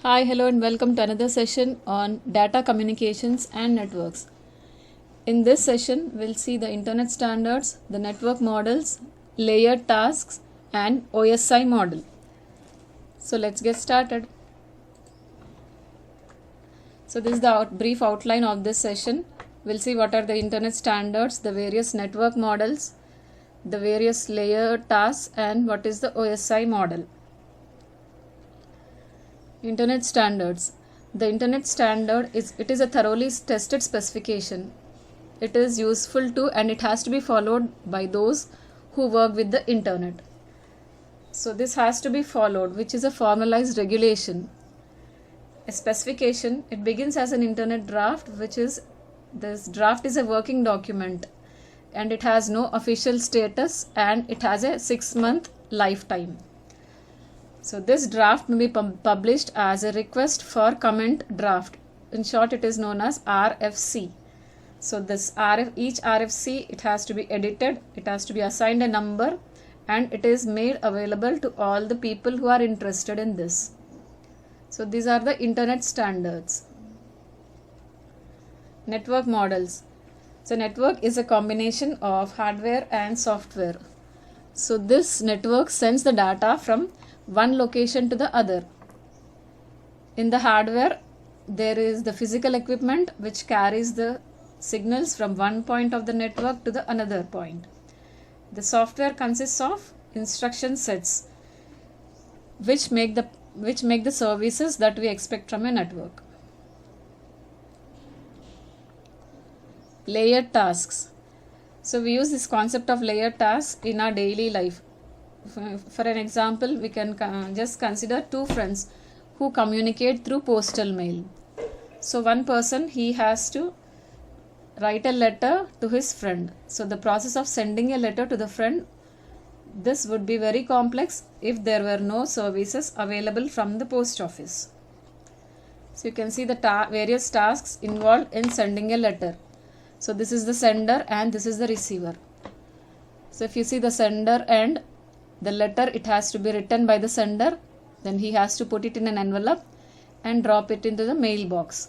Hi, hello, and welcome to another session on data communications and networks. In this session, we'll see the internet standards, the network models, layered tasks, and OSI model. So let's get started. So this is the brief outline of this session. We'll see what are the internet standards, the various network models, the various layered tasks, and what is the OSI model. Internet standards. The internet standard is a thoroughly tested specification. It is useful to and it has to be followed by those who work with the internet. So this has to be followed, which is a formalized regulation. A specification, it begins as an internet draft, this draft is a working document and it has no official status and it has a 6-month lifetime. So this draft may be published as a request for comment draft. In short, it is known as RFC. So each RFC, it has to be edited, it has to be assigned a number, and it is made available to all the people who are interested in this. So these are the internet standards. Network models. So network is a combination of hardware and software. So this network sends the data from one location to the other. In the hardware, there is the physical equipment which carries the signals from one point of the network to the another point. The software consists of instruction sets which make the services that we expect from a network. Layered tasks. So we use this concept of layered tasks in our daily life. For an example, we can just consider two friends who communicate through postal mail. So one person, he has to write a letter to his friend. So the process of sending a letter to the friend, this would be very complex if there were no services available from the post office. So you can see the various tasks involved in sending a letter. So this is the sender and this is the receiver. So if you see the sender end, the letter, it has to be written by the sender, then he has to put it in an envelope and drop it into the mailbox.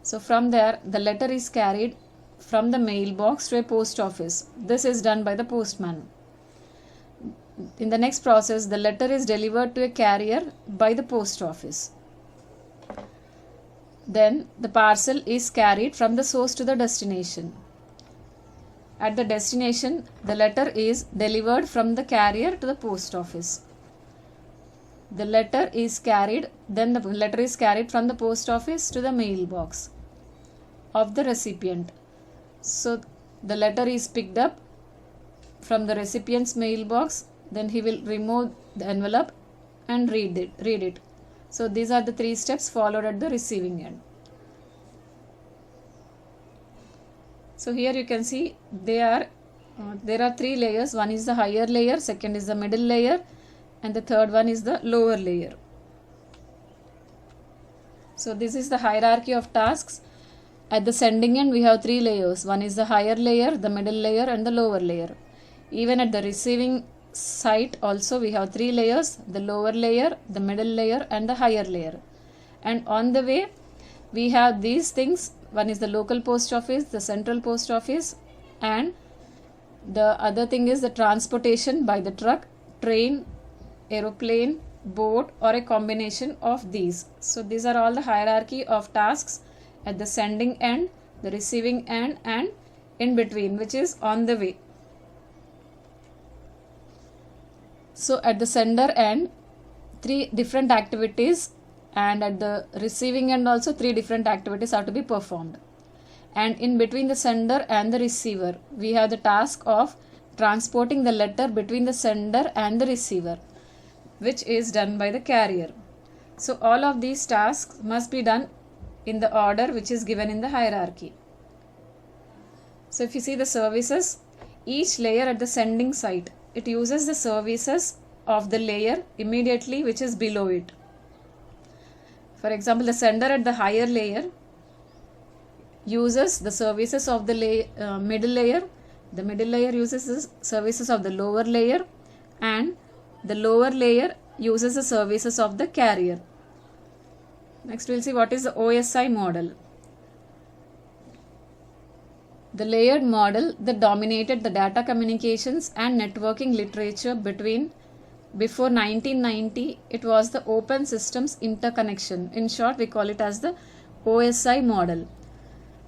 So from there, the letter is carried from the mailbox to a post office. This is done by the postman. In the next process, the letter is delivered to a carrier by the post office. Then the parcel is carried from the source to the destination. At the destination, the letter is delivered from the carrier to the post office. The letter is carried from the post office to the mailbox of the recipient. So the letter is picked up from the recipient's mailbox, then he will remove the envelope and read it. So these are the 3 steps followed at the receiving end. So here you can see there are 3 layers. One is the higher layer, second is the middle layer, and the third one is the lower layer. So this is the hierarchy of tasks. At the sending end, we have 3 layers. One is the higher layer, the middle layer, and the lower layer. Even at the receiving site also, we have 3 layers: the lower layer, the middle layer, and the higher layer. And on the way, we have these things. One is the local post office, the central post office, and the other thing is the transportation by the truck, train, aeroplane, boat, or a combination of these. So these are all the hierarchy of tasks at the sending end, the receiving end, and in between, which is on the way. So at the sender end, 3 different activities, and at the receiving end also 3 different activities are to be performed. And in between the sender and the receiver, we have the task of transporting the letter between the sender and the receiver, which is done by the carrier. So all of these tasks must be done in the order which is given in the hierarchy. So if you see the services, each layer at the sending site, it uses the services of the layer immediately which is below it. For example, the sender at the higher layer uses the services of the middle layer. The middle layer uses the services of the lower layer, and the lower layer uses the services of the carrier. Next we'll see what is the OSI model. The layered model that dominated the data communications and networking literature before 1990, it was the Open Systems Interconnection. In short, we call it as the OSI model.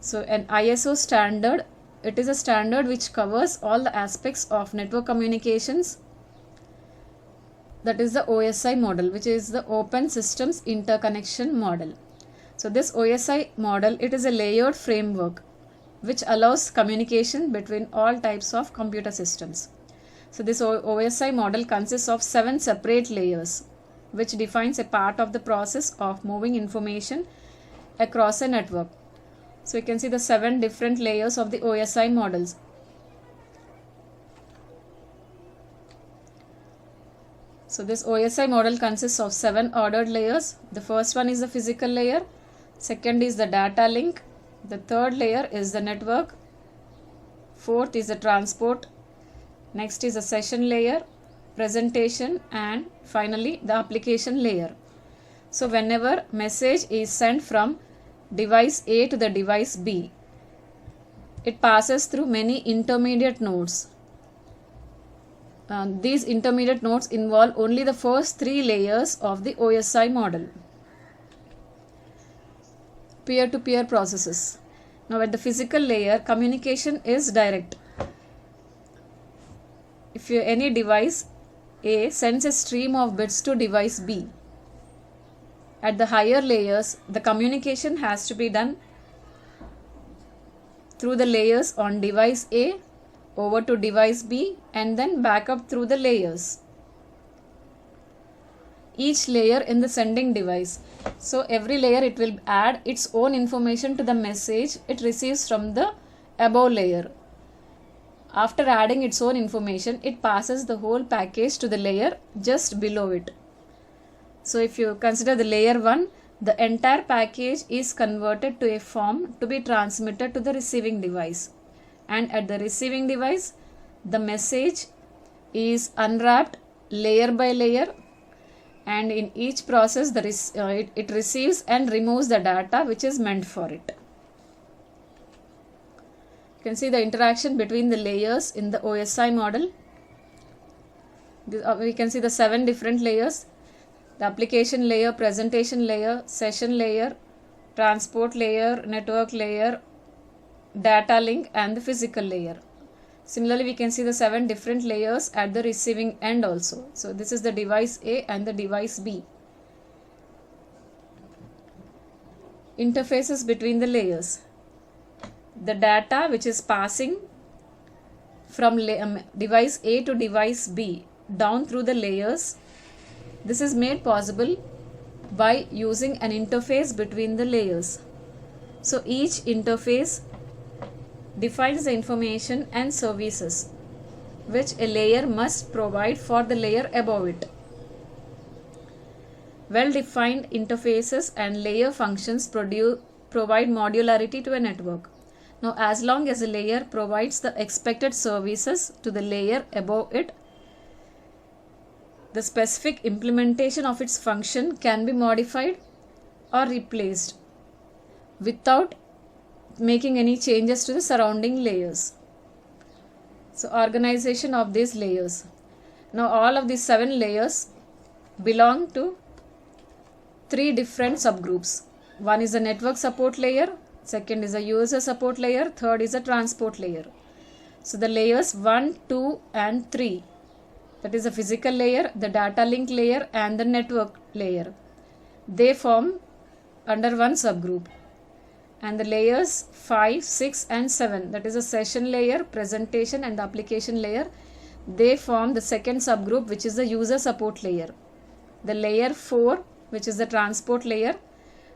So an ISO standard, it is a standard which covers all the aspects of network communications. That is the OSI model, which is the Open Systems Interconnection model. So this OSI model, it is a layered framework which allows communication between all types of computer systems. So this OSI model consists of 7 separate layers, which defines a part of the process of moving information across a network. So you can see the 7 different layers of the OSI models. So this OSI model consists of 7 ordered layers. The first one is the physical layer, second is the data link, the third layer is the network, fourth is the transport, next is the session layer, presentation, and finally the application layer. So whenever message is sent from device A to the device B, it passes through many intermediate nodes. These intermediate nodes involve only the first 3 layers of the OSI model. Peer-to-peer processes. Now at the physical layer, communication is direct. If any device A sends a stream of bits to device B, at the higher layers, the communication has to be done through the layers on device A over to device B and then back up through the layers. Each layer in the sending device. So every layer, it will add its own information to the message it receives from the above layer. After adding its own information, it passes the whole package to the layer just below it. So if you consider the layer 1, the entire package is converted to a form to be transmitted to the receiving device. And at the receiving device, the message is unwrapped layer by layer, and in each process it receives and removes the data which is meant for it. You can see the interaction between the layers in the OSI model. We can see the 7 different layers: the application layer, presentation layer, session layer, transport layer, network layer, data link, and the physical layer. Similarly, we can see the 7 different layers at the receiving end also. So this is the device A and the device B. Interfaces between the layers. The data which is passing from device A to device B down through the layers, this is made possible by using an interface between the layers. So each interface defines the information and services which a layer must provide for the layer above it. Well-defined interfaces and layer functions provide modularity to a network. Now, as long as a layer provides the expected services to the layer above it, the specific implementation of its function can be modified or replaced without making any changes to the surrounding layers. So organization of these layers. Now all of these 7 layers belong to 3 different subgroups. One is a network support layer, second is a user support layer, third is a transport layer. So the layers 1, 2 and 3, that is the physical layer, the data link layer and the network layer, they form under one subgroup. And the layers 5, 6 and 7, that is the session layer, presentation and the application layer, they form the second subgroup, which is the user support layer. The layer 4, which is the transport layer,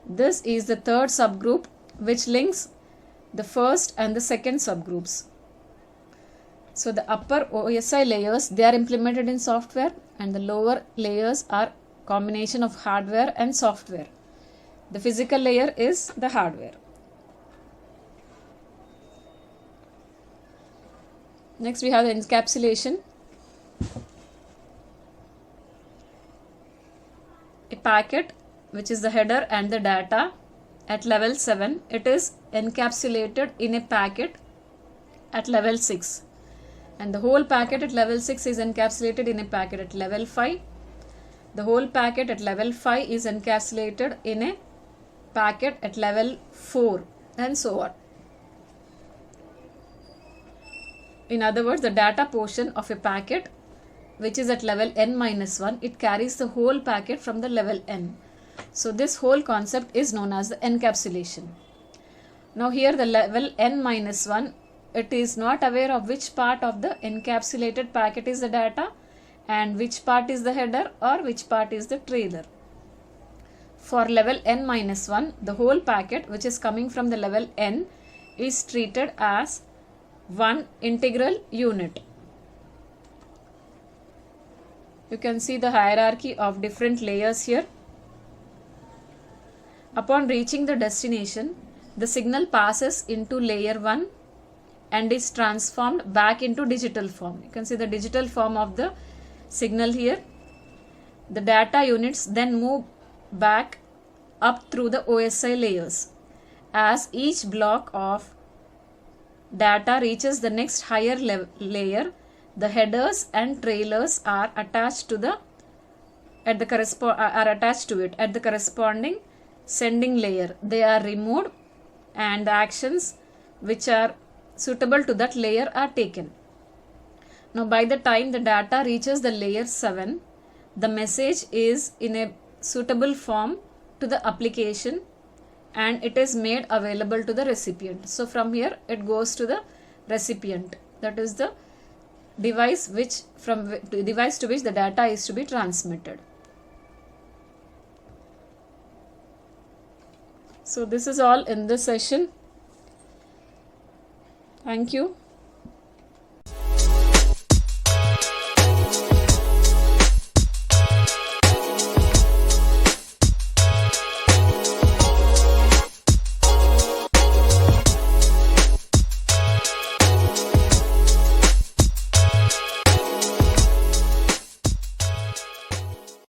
this is the third subgroup which links the first and the second subgroups. So the upper OSI layers, they are implemented in software, and the lower layers are combination of hardware and software. The physical layer is the hardware. Next we have the encapsulation. A packet which is the header and the data at level 7, it is encapsulated in a packet at level 6, and the whole packet at level 6 is encapsulated in a packet at level 5. The whole packet at level 5 is encapsulated in a packet at level 4, and so on. In other words, the data portion of a packet which is at level n-1, it carries the whole packet from the level n. So this whole concept is known as the encapsulation. Now here the level n-1, it is not aware of which part of the encapsulated packet is the data and which part is the header or which part is the trailer. For level n-1, the whole packet which is coming from the level n is treated as one integral unit. You can see the hierarchy of different layers here. Upon reaching the destination, the signal passes into layer 1 and is transformed back into digital form. You can see the digital form of the signal here. The data units then move back up through the OSI layers. As each block of data reaches the next higher layer, the headers and trailers are attached to it at the corresponding sending layer. They are removed and the actions which are suitable to that layer are taken. Now by the time the data reaches the layer 7, the message is in a suitable form to the application and it is made available to the recipient. So from here it goes to the recipient, that is the device to which the data is to be transmitted. So this is all in this session. Thank you.